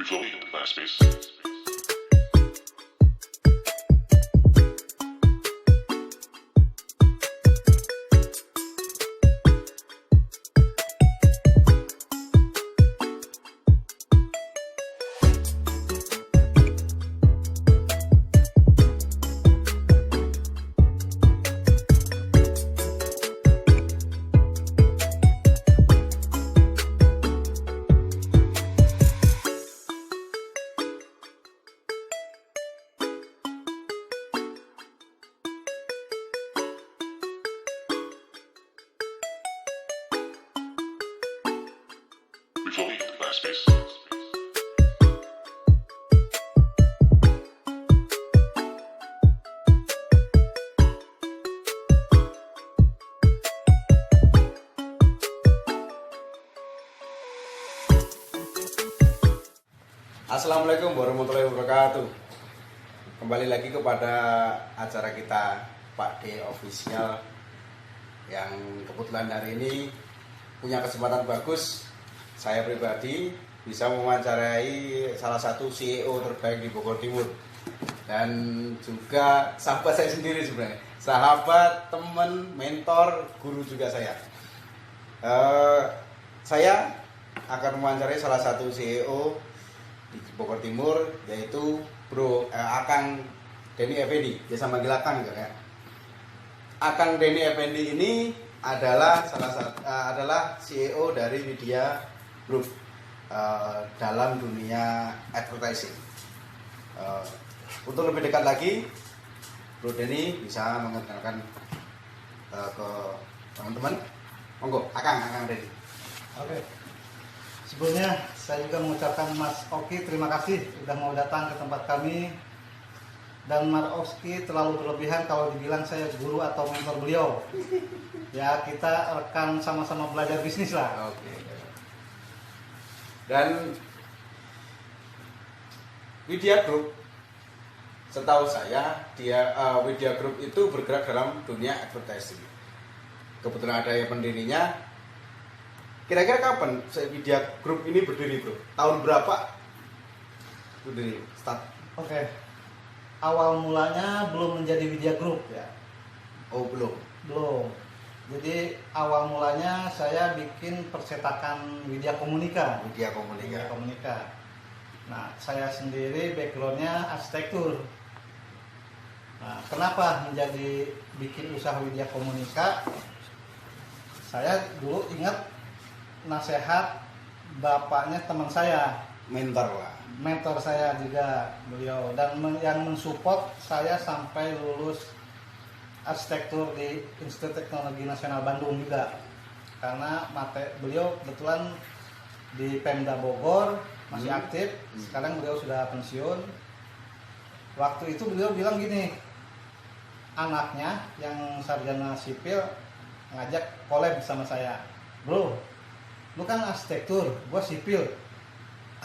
Before we hit the fast space. Before we hit the fast space. Assalamualaikum warahmatullahi wabarakatuh. Kembali lagi kepada acara kita Pak D Official, yang kebetulan hari ini punya kesempatan bagus. Saya pribadi bisa mewawancarai salah satu CEO terbaik di Bogor Timur, dan juga sahabat saya sendiri sebenarnya, sahabat, teman, mentor, guru juga saya. Saya akan mewawancarai salah satu CEO di Bogor Timur, yaitu Akang Denny Effendi, biasa manggil Akang gitu ya. Akang Denny Effendi ini adalah adalah CEO dari Widya Group dalam dunia advertising. Untuk lebih dekat lagi, Bro Denny bisa mengenalkan ke teman-teman. Monggo, Akang Denny. Oke. Sebelumnya saya juga mengucapkan Mas Oki terima kasih sudah mau datang ke tempat kami. Dan Mas Oki terlalu berlebihan kalau dibilang saya guru atau mentor beliau. Ya, kita rekan sama-sama belajar bisnis lah. Oke. Dan Widya Group, setahu saya Widya Group itu bergerak dalam dunia advertising. Kebetulan ada yang pendirinya. Kira-kira kapan Widya Group ini berdiri, Bro? Tahun berapa berdiri? Start. Oke. Awal mulanya belum menjadi Widya Group ya. Oh, belum. Belum. Jadi awal mulanya saya bikin percetakan Widya Komunika. Widya Komunika. Widya Komunika. Nah, saya sendiri backgroundnya arsitektur. Nah, kenapa menjadi bikin usaha Widya Komunika? Saya dulu ingat nasihat bapaknya teman saya, Mentor lah. mentor saya juga beliau, dan yang mensupport saya sampai lulus arsitektur di Institut Teknologi Nasional Bandung juga, karena beliau kebetulan di Pemda Bogor masih aktif. Sekarang beliau sudah pensiun. Waktu itu beliau bilang gini, anaknya yang sarjana sipil ngajak collab sama saya, "Bro, lu kan arsitektur, gua sipil,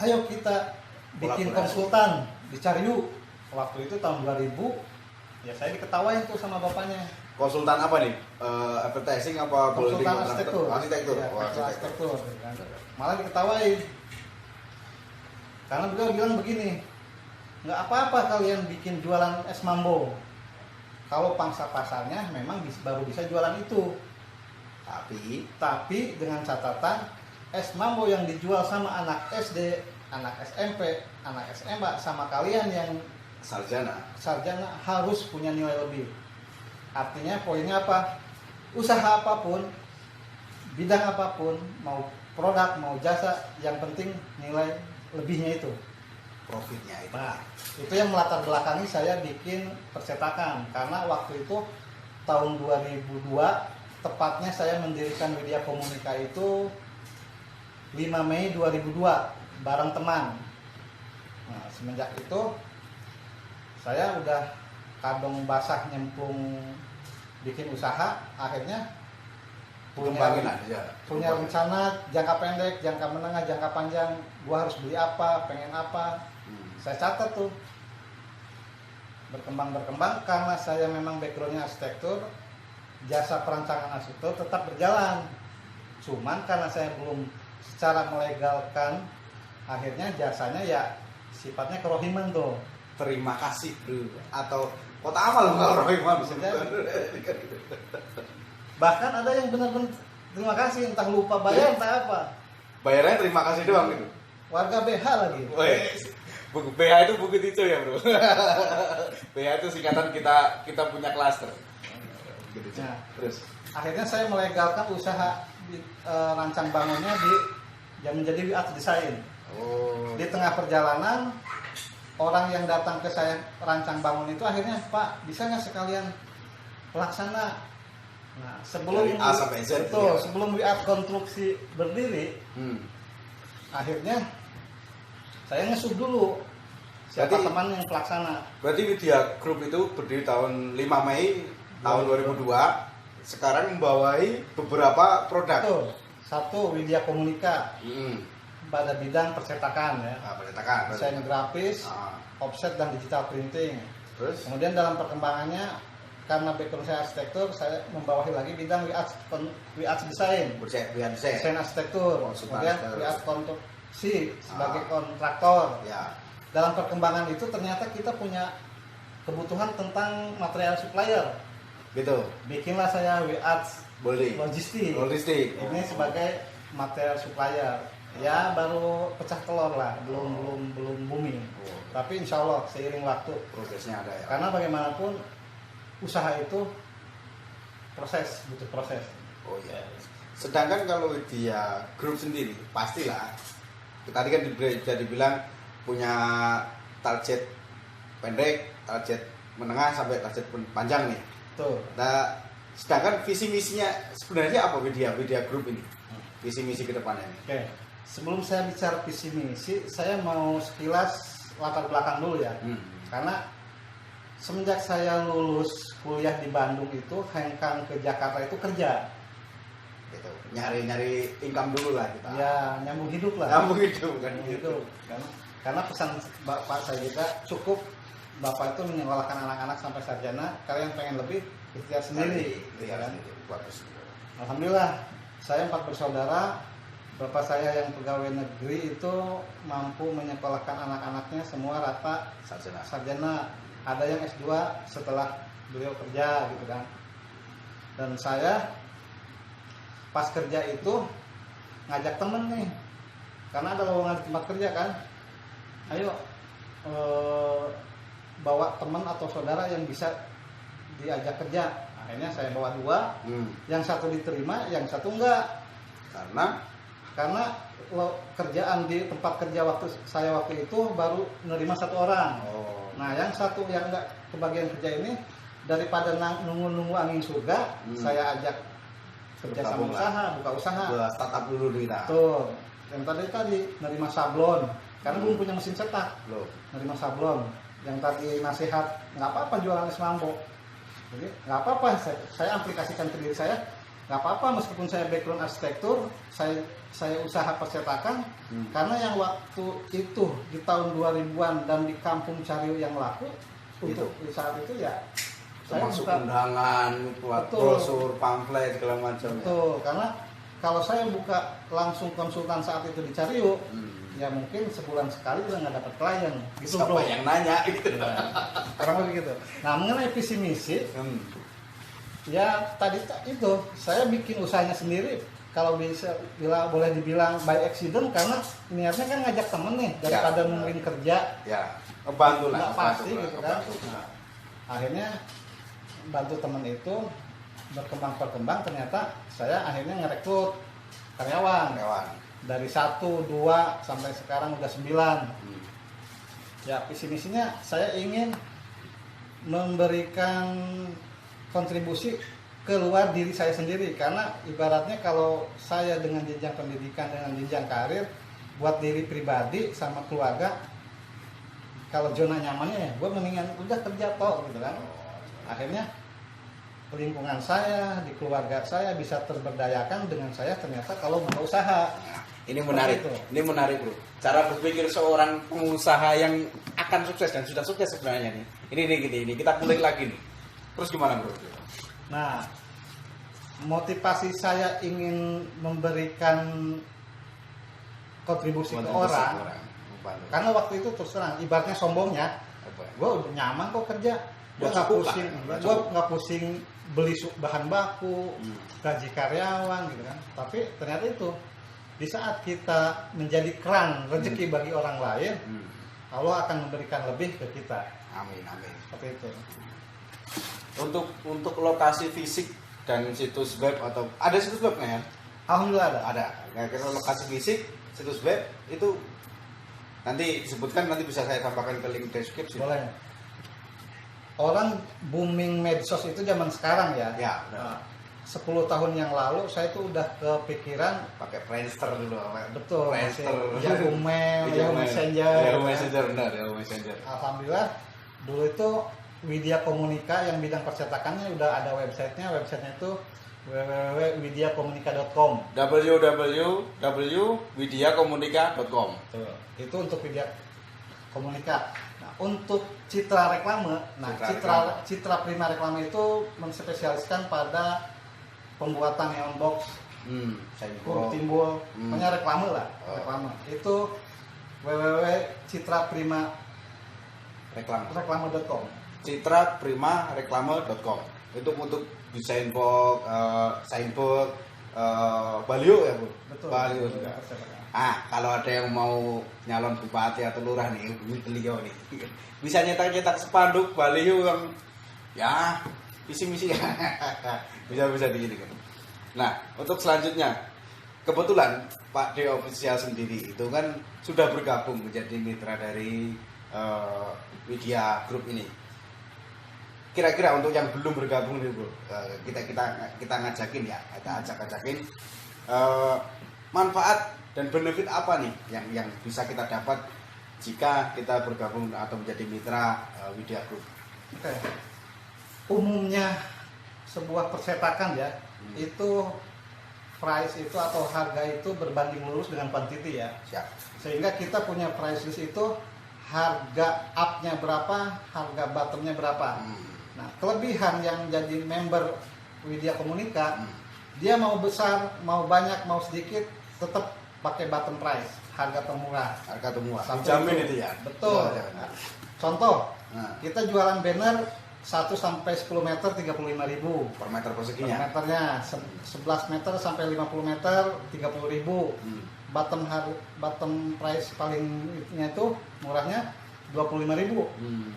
ayo kita bikin konsultan di Cariu." Waktu itu tahun 2000. Ya, saya diketawain tuh sama bapaknya. Konsultan apa nih? Advertising apa? Konsultan arsitektur. Arsitektur. Ya, Oh, arsitektur. Malah diketawain. Karena beliau bilang begini, nggak apa-apa kalian bikin jualan es mambo. Kalau pangsa pasarnya memang baru bisa jualan itu. Tapi dengan catatan es mambo yang dijual sama anak SD, anak SMP, anak SMA, sama kalian yang sarjana harus punya nilai lebih. Artinya poinnya apa? Usaha apapun, bidang apapun, mau produk, mau jasa, yang penting nilai lebihnya itu, Profitnya itu. Nah, itu yang melatar belakangi saya bikin percetakan. Karena waktu itu tahun 2002, tepatnya saya mendirikan Widya Komunika itu 5 Mei 2002 bareng teman. Nah, semenjak itu saya udah kadung basah nyemplung bikin usaha. Akhirnya punya rencana jangka pendek, jangka menengah, jangka panjang. Gua harus beli apa, pengen apa. Saya catat tuh. Berkembang karena saya memang backgroundnya arsitektur. Jasa perancangan arsitektur tetap berjalan. Cuman karena saya belum secara melegalkan akhirnya jasanya ya sifatnya kerohiman tuh. Terima kasih bro, atau kota amal kalau rohiman Maksudnya, bahkan ada yang benar-benar terima kasih, entah lupa bayar entah apa, bayarnya terima kasih doang gitu. warga BH lagi. Buku BH itu buku itu ya bro. BH itu singkatan kita punya klaster. Gitu. Nah, Terus akhirnya saya melegalkan usaha rancang bangunnya yang menjadi WIAT Design. oh Di tengah perjalanan, orang yang datang ke saya rancang bangun itu akhirnya, Pak, bisa nggak sekalian pelaksana? Nah, sebelum Dari A sampai Z, betul, ya. sebelum WIAT konstruksi berdiri, akhirnya saya ngesuh dulu siapa Berarti- teman yang pelaksana. Berarti Widya Group itu berdiri tahun 5 Mei tahun 2002. Sekarang membawahi beberapa produk. Betul. Satu, Widya Komunika Hmm. pada bidang percetakan ya. Nah, percetakan. Desain grafis, Ah. offset dan digital printing. Terus Kemudian dalam perkembangannya, karena background saya arsitektur, saya membawahi lagi bidang WIAT Design, bersebian desain arsitektur, Konsultan kemudian arsitektur. WIAT konstruksi sebagai kontraktor. Ya. Dalam perkembangan itu ternyata kita punya kebutuhan tentang material supplier. Gitu. Bikinlah saya WIAT Boleh. logistik. Logistik. Ini sebagai material supplier. Ya baru pecah telur lah, belum booming. Oh. Tapi insya Allah seiring waktu. Progresnya ada ya. Karena bagaimanapun usaha itu butuh proses. Oh iya. Sedangkan kalau Widya Group sendiri, pastilah tadi kan bisa dibilang punya target pendek, target menengah sampai target panjang nih. Tuh. Nah, sedangkan visi misinya sebenarnya apa Widya Group ini? Visi misi ke depannya ini. Oke. Sebelum saya bicara visi misi, saya mau sekilas latar belakang dulu ya. Karena semenjak saya lulus kuliah di Bandung itu, hengkang ke Jakarta itu kerja. Gitu. Nyari income dulu lah kita. Ya, nyambung hidup lah. Nyambung hidup kan Nyambung gitu. hidup. Karena pesan bapak saya juga cukup bapak itu menyekolahkan anak-anak sampai sarjana. Kalian pengen lebih, ikhtiar sendiri. Iya kan? sendiri. Bagus. Alhamdulillah, saya 4 bersaudara. Bapak saya yang pegawai negeri itu mampu menyekolahkan anak-anaknya semua rata Sarjana. sarjana. Ada yang S2 setelah beliau kerja gitu kan. Dan saya pas kerja itu ngajak temen nih, karena ada lowongan di tempat kerja kan. Ayo bawa teman atau saudara yang bisa diajak kerja. Akhirnya saya bawa 2, yang satu diterima, yang satu enggak. Karena kerjaan di tempat kerja waktu itu baru menerima 1 orang. Oh. Nah, yang satu yang enggak kebagian kerja ini, daripada nunggu angin surga, saya ajak kerja sama Bergabung lah. usaha, buka usaha. Buat startup dulu kita. Tuh, yang tadi nerima sablon, karena belum punya mesin cetak. Loh. Nerima sablon. Yang tadi nasihat, nggak apa-apa jualan es mambo. Jadi nggak apa-apa, saya aplikasikan ke diri saya. Nggak apa-apa meskipun saya background arsitektur, saya usaha percetakan. Karena yang waktu itu di tahun 2000-an dan di kampung Cariu yang laku, untuk saat itu ya saya Termasuk buka. undangan, buat Betul. brosur, pamflet segala macam. Betul, karena kalau saya buka langsung konsultan saat itu di Cariu, ya mungkin sebulan sekali udah nggak dapat klien. Gitu Siapa bro. yang nanya gitu. Kurang lebih gitu. Nah mengenai visi misi, ya tadi itu saya bikin usahanya sendiri. Kalau bisa boleh dibilang by accident, karena niatnya kan ngajak temen nih daripada nungguin kerja. Ya, ngebantu lah. Nggak pasti ngebantu lah, gitu kan. ngebantu. Nah, akhirnya bantu temen itu berkembang ternyata saya akhirnya ngerekrut karyawan. Dari 1, 2 sampai sekarang udah 9. Ya visi misinya saya ingin memberikan kontribusi keluar diri saya sendiri, karena ibaratnya kalau saya dengan jenjang pendidikan, dengan jenjang karir, buat diri pribadi sama keluarga, kalau zona nyamannya ya gue mendingan udah kerja toh gitu kan. Akhirnya lingkungan saya, di keluarga saya bisa terberdayakan dengan saya ternyata kalau buka usaha. Ini menarik, Seperti itu. ini menarik bro. Cara berpikir seorang pengusaha yang akan sukses dan sudah sukses sebenarnya nih. Ini kita kulik lagi nih. Terus gimana bro? Nah, motivasi saya ingin memberikan kontribusi ke Kontribusi orang. Membantu. Karena waktu itu terus terang, ibaratnya sombongnya, Apa? gue udah nyaman kok kerja, gue Udah nggak cukup pusing, lah, udah gue cukup. nggak pusing beli bahan baku, Hmm. gaji karyawan gitu kan. Tapi ternyata itu di saat kita menjadi keran rezeki bagi orang lain, Hmm. Allah akan memberikan lebih ke kita. Amin, amin. Seperti itu. Untuk lokasi fisik dan situs web atau ada situs web nggak ya? Alhamdulillah ada. Ada. Kira-kira lokasi fisik, situs web itu nanti disebutkan, nanti bisa saya tambahkan ke link deskripsi. Boleh. Orang booming medsos itu zaman sekarang ya. Ya, udah. Nah, 10 tahun yang lalu saya tuh udah kepikiran, Pakai Friendster dulu, betul, Friendster, Yahoo Mail, Yahoo Messenger. Yahoo Messenger, benar, Yahoo Messenger. Alhamdulillah dulu itu Widya Komunika yang bidang percetakannya udah ada websitenya. Websitenya itu www.widyakomunika.com. www.widyakomunika.com. Itu untuk Widya Komunika. Nah, untuk citra reklame, citra prima reklame itu menspesialiskan pada pembuatan neon box, Signboard. timbul, Hmm. pokoknya reklame lah, Oh. reklame. Itu www.citraprimareklame.com. citraprimareklame.com. Itu untuk desain box, signboard, baliho ya Bu? Betul. Baliho juga. Kalau ada yang mau nyalon bupati atau lurah nih, hubungi beliau nih. Bisa nyetak-nyetak spanduk baliho yang ya visi-misi. bisa digini kan. Nah, untuk selanjutnya, kebetulan Pak D Official sendiri itu kan sudah bergabung menjadi mitra dari Widya Group ini. Kira-kira untuk yang belum bergabung nih Bro, kita ngajakin ya, kita ajakin manfaat dan benefit apa nih yang bisa kita dapat jika kita bergabung atau menjadi mitra Widya Group. Oke. Umumnya sebuah percetakan ya, itu price itu atau harga itu berbanding lurus dengan quantity ya. Siap. Sehingga kita punya price list itu harga up-nya berapa, harga bottom-nya berapa. Nah, kelebihan yang jadi member Widya Komunika, dia mau besar, mau banyak, mau sedikit, tetap pakai bottom price, harga termurah. Harga termurah. Sampai Jamin itu. itu ya. Betul. Oh, ya benar. Contoh, Nah, kita jualan banner 1 sampai 10 meter 35.000 per meter per perseginya. meternya, 11 meter sampai 50 meter 30.000. Bottom price palingnya itu murahnya 25.000.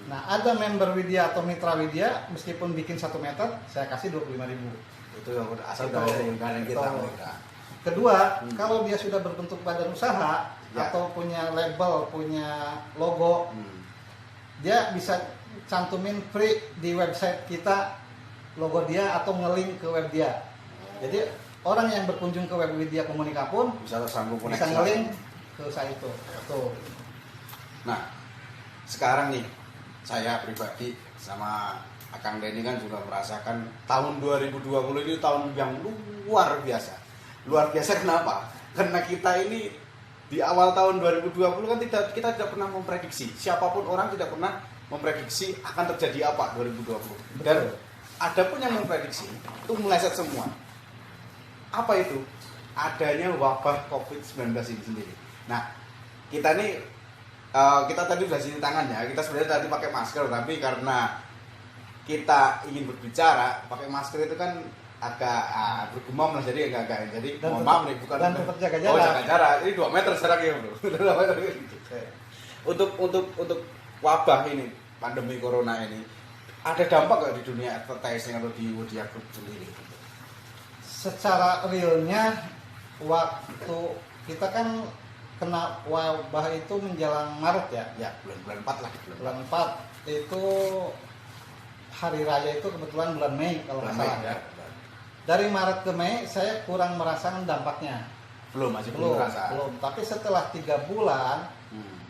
Nah, ada member Widya atau mitra Widya meskipun bikin 1 meter saya kasih 25.000. Itu yang udah asal Itu. dari yang kita Betul. mereka. Kedua, kalau dia sudah berbentuk badan usaha Ya. atau punya label, punya logo, dia bisa cantumin free di website kita logo dia atau nge-link ke web dia. Jadi orang yang berkunjung ke web Widya Komunika pun Bisa tersambung koneksi. bisa nge-link ke saya itu. Tuh. Nah, sekarang nih saya pribadi sama Akang Denny kan juga merasakan tahun 2020 ini tahun yang luar biasa. Luar biasa kenapa? Karena kita ini di awal tahun 2020 kan kita tidak pernah memprediksi. Siapapun orang tidak pernah memprediksi akan terjadi apa 2020. Dan ada pun yang memprediksi itu meleset semua. Apa itu? Adanya wabah COVID-19 ini sendiri. Nah, kita nih kita tadi sudah cuci tangan ya. Kita sebenarnya tadi pakai masker, tapi karena kita ingin berbicara pakai masker itu kan agak bergumam lah, jadi agak jadi Dan mohon maaf nih, bukan dan tetap jaga jarak. Oh, jaga jarak. Ini 2 meter jaraknya Bro. 2 meter gitu. Untuk wabah ini, pandemi corona ini, ada dampak nggak di dunia advertising atau di Widya Group sendiri? Secara realnya waktu kita kan kena wabah itu menjelang Maret ya. Ya, bulan 4 lah, Bulan 4 itu hari raya itu kebetulan bulan Mei kalau nggak salah ya. Dari Maret ke Mei saya kurang merasakan dampaknya. Masih Belum, belum terasa. belum. Tapi setelah 3 bulan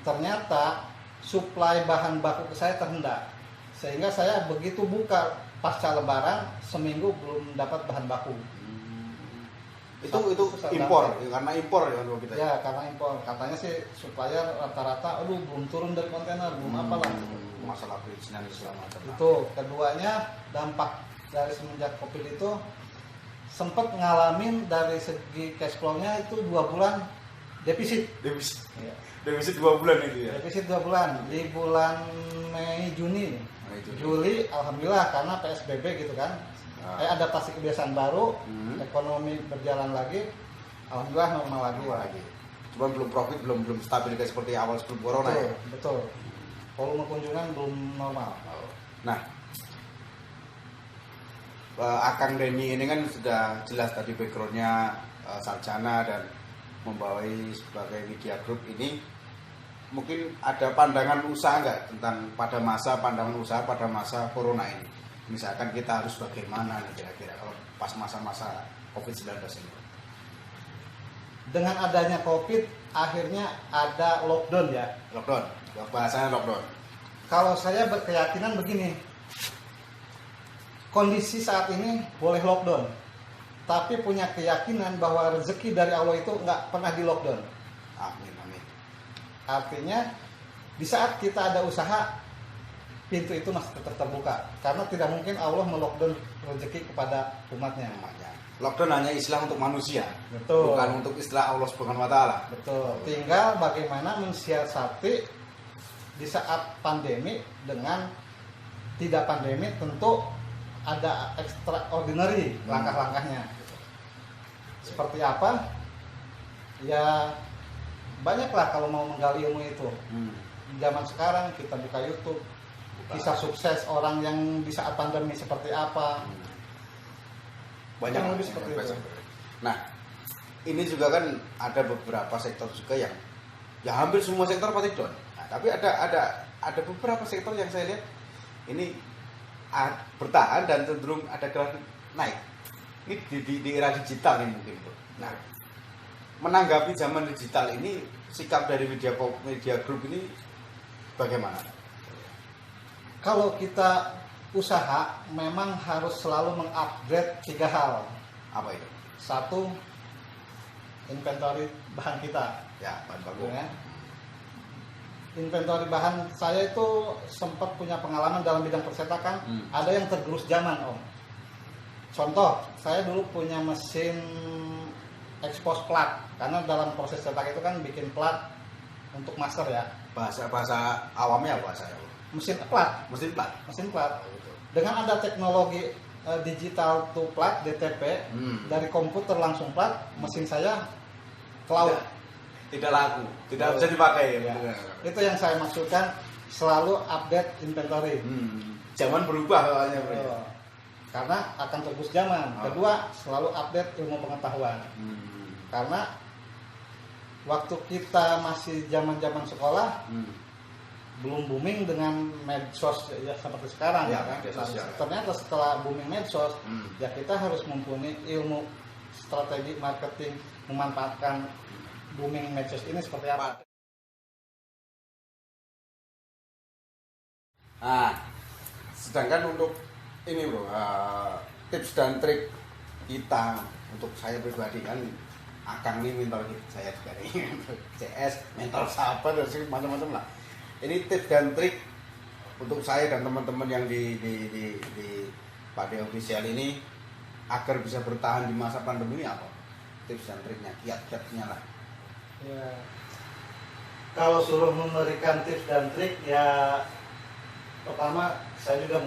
ternyata suplai bahan baku ke saya terhendak. Sehingga saya begitu buka pasca lebaran seminggu belum dapat bahan baku. Itu Susah impor, dampak. karena impor ya kalau kita. Ya karena impor. Katanya sih supplier rata-rata aduh belum turun dari kontainer, belum apalah. Masalah perizinan segala macam. Itu keduanya dampak dari semenjak Covid itu sempat ngalamin dari segi cash flow-nya itu 2 bulan defisit. Defisit. Ya. Defisit 2 bulan itu ya. Defisit 2 bulan di bulan Mei Juni. Juli alhamdulillah karena PSBB gitu kan. Adaptasi kebiasaan baru, ekonomi berjalan lagi, alhamdulillah normal lagi. Cuma belum profit, belum stabil kayak seperti awal sebelum corona ya. Betul. Volume kunjungan belum normal. Nah, Akang Denny ini kan sudah jelas tadi backgroundnya sarjana dan membawai sebagai media group ini. Mungkin ada pandangan usaha nggak tentang pandangan usaha pada masa corona ini? Misalkan kita harus bagaimana nih kira-kira kalau pas masa-masa COVID-19 ini? Dengan adanya COVID, akhirnya ada lockdown ya. Lockdown, bahasanya lockdown. Kalau saya berkeyakinan begini, kondisi saat ini boleh lockdown, tapi punya keyakinan bahwa rezeki dari Allah itu nggak pernah di lockdown. Amin. Artinya di saat kita ada usaha, pintu itu masih tetap terbuka karena tidak mungkin Allah melockdown rezeki kepada umatnya. Lockdown hanya istilah untuk manusia, betul, bukan untuk istilah Allah Subhanahu wa taala. Betul. Tinggal bagaimana mensiasati di saat pandemi dengan tidak pandemi, tentu ada extraordinary langkah-langkahnya. Seperti apa? Ya banyaklah kalau mau menggali ilmu itu. Zaman sekarang kita buka YouTube, kisah sukses orang yang di saat pandemi seperti apa. Banyak lebih seperti itu. Nah, ini juga kan ada beberapa sektor juga yang ya hampir semua sektor pasti down. Nah, tapi ada beberapa sektor yang saya lihat ini bertahan dan cenderung ada grafik naik. Ini di era digital nih mungkin, Bro. Nah, menanggapi zaman digital ini, sikap dari media group ini bagaimana? Kalau kita usaha memang harus selalu mengupgrade 3 hal. Apa itu? 1, inventory bahan kita. Ya, bahan baku. Ya. Inventory bahan saya itu sempat punya pengalaman dalam bidang percetakan, ada yang tergerus zaman, Om. Contoh, saya dulu punya mesin expose plat, karena dalam proses cetak itu kan bikin plat untuk master ya. Bahasa awamnya apa saya? Mesin plat. Dengan ada teknologi digital to plat DTP, dari komputer langsung plat, mesin saya cloud. Tidak laku, tidak bisa dipakai. Ya. Itu yang saya maksudkan, selalu update inventory. Zaman berubah soalnya, Bro. Karena akan terus zaman. Kedua, selalu update ilmu pengetahuan. Karena waktu kita masih zaman-zaman sekolah, belum booming dengan medsos ya seperti sekarang ya kan. Ternyata setelah booming medsos, ya kita harus mempunyai ilmu strategi marketing, memanfaatkan booming medsos ini seperti apa. Nah, sedangkan untuk ini, Bro, tips dan trik kita untuk saya pribadi kan, Akang ini mentor saya juga nih, CS, mentor sahabat dan macam-macam lah. Ini tips dan trik untuk saya dan teman-teman yang di Pak De Official ini agar bisa bertahan di masa pandemi ini apa? Tips dan triknya, kiat-kiatnya lah. Ya, kalau suruh memberikan tips dan trik ya, pertama saya juga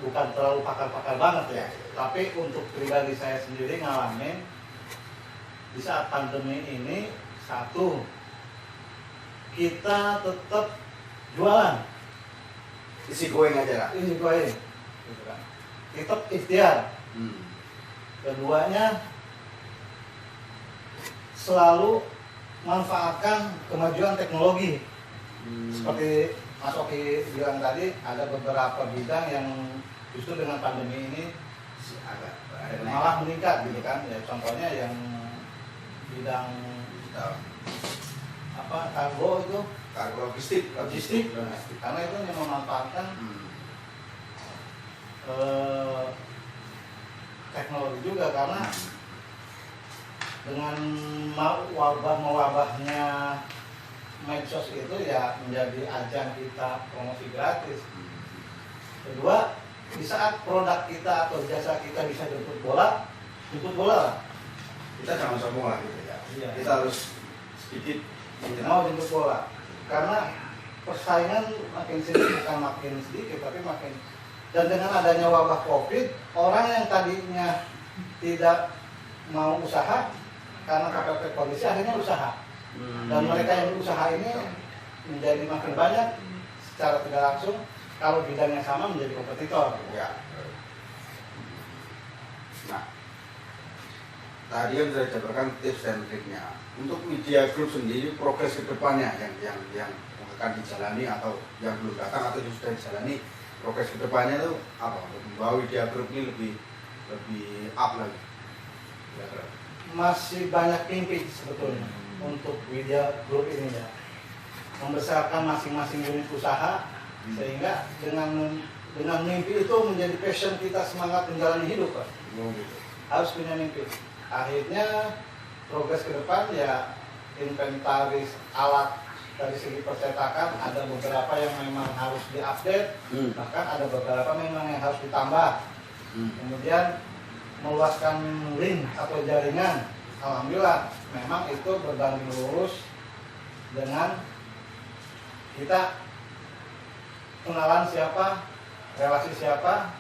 bukan terlalu pakar-pakar banget ya, tapi untuk pribadi saya sendiri ngalamin di saat pandemi ini, 1, kita tetap jualan, isi going aja lah. Isi going, gitu kan. Tetap ikhtiar. Keduanya, selalu manfaatkan kemajuan teknologi. Seperti Mas Oki bilang tadi, ada beberapa bidang yang justru dengan pandemi ini agak malah meningkat gitu kan. Ya, contohnya yang bidang kargo itu, kargo logistik. Karena itu yang memanfaatkan teknologi juga, karena dengan mewabahnya medsos itu ya menjadi ajang kita promosi gratis. Kedua, di saat produk kita atau jasa kita bisa jemput bola lah. Kita jangan sombong lah gitu ya. Iya. Kita harus sedikit mau jemput bola karena persaingan makin sedikit, bukan makin sedikit tapi makin, dan dengan adanya wabah COVID, orang yang tadinya tidak mau usaha karena KPP kondisi akhirnya usaha, dan mereka yang usaha ini menjadi makin banyak secara tidak langsung, kalau bidangnya sama menjadi kompetitor. ya. Nah, tadi yang sudah jabarkan tips dan triknya. Untuk media group sendiri, progres ke depannya yang akan dijalani atau yang belum datang atau yang sudah dijalani, progres ke depannya itu apa? Untuk membawa media group ini lebih up lagi. Masih banyak mimpi sebetulnya untuk Widya Group ini ya, membesarkan masing-masing unit usaha sehingga dengan mimpi itu menjadi passion kita, semangat menjalani hidup Pak. Gitu. Harus punya mimpi. Akhirnya progres ke depan ya, inventaris alat dari segi percetakan ada beberapa yang memang harus diupdate, bahkan ada beberapa memang yang harus ditambah. Kemudian meluaskan link atau jaringan, alhamdulillah memang itu berbanding lurus dengan kita kenalan siapa, relasi siapa,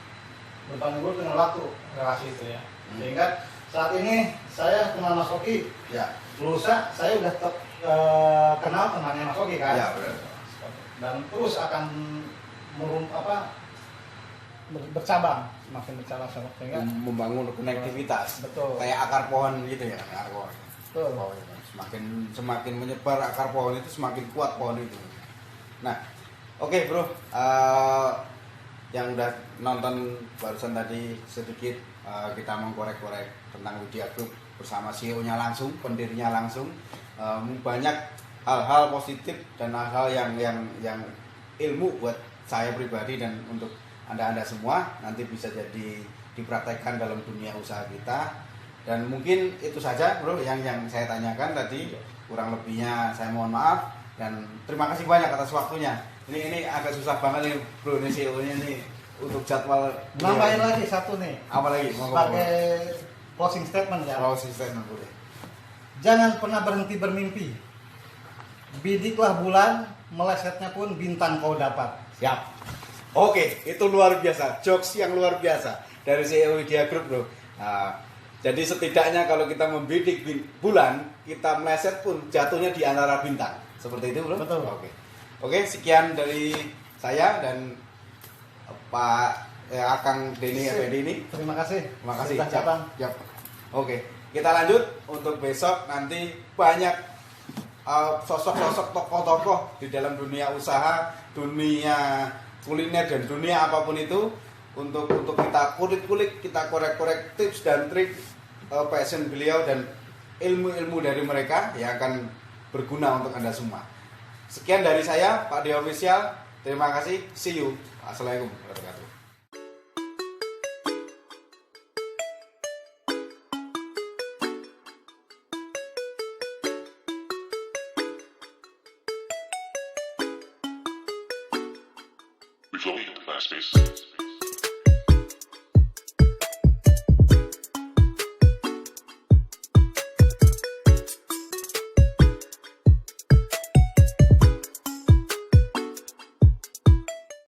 berbanding lurus dengan waktu relasi itu ya. Sehingga saat ini saya kenal Mas Oki, Ya. lusa saya udah kenal temannya Mas Oki kan, Ya, benar. dan terus akan bercabang, semakin bercabang sehingga Membangun konektivitas. betul. Kayak akar pohon gitu ya, akar pohon. Betul. Pohon itu. Semakin menyebar akar pohon itu semakin kuat pohon itu. Nah, oke bro, yang udah nonton barusan tadi sedikit kita mengkorek-korek tentang Widya Group bersama CEO-nya langsung, pendirinya langsung, banyak hal-hal positif dan hal-hal yang ilmu buat saya pribadi dan untuk anda semua nanti bisa jadi dipraktekkan dalam dunia usaha kita. Dan mungkin itu saja bro yang saya tanyakan tadi, kurang lebihnya saya mohon maaf dan terima kasih banyak atas waktunya. Ini agak susah banget nih bro, ini CEO-nya nih untuk jadwal. Nambahin lagi satu nih, Apa lagi? sebagai closing statement ya. Closing statement boleh. Jangan pernah berhenti bermimpi. Bidiklah bulan, melesetnya pun bintang kau dapat. Siap. Oke, itu luar biasa, jokes yang luar biasa dari CEO Widya Group bro. Jadi setidaknya kalau kita membidik bulan, kita meleset pun jatuhnya di antara bintang. Seperti itu bro? Betul. Oke, sekian dari saya dan Pak Akang Denny Effendi ini. Terima kasih. Terima kasih. Sudah datang. Siap. Oke, kita lanjut untuk besok nanti banyak sosok-sosok tokoh-tokoh di dalam dunia usaha, dunia kuliner dan dunia apapun itu untuk kita kulik-kulik, kita korek-korek tips dan trik passion beliau dan ilmu-ilmu dari mereka yang akan berguna untuk Anda semua. Sekian dari saya, Pak D Official. Terima kasih. See you. Assalamualaikum warahmatullahi wabarakatuh. We've located the fast space.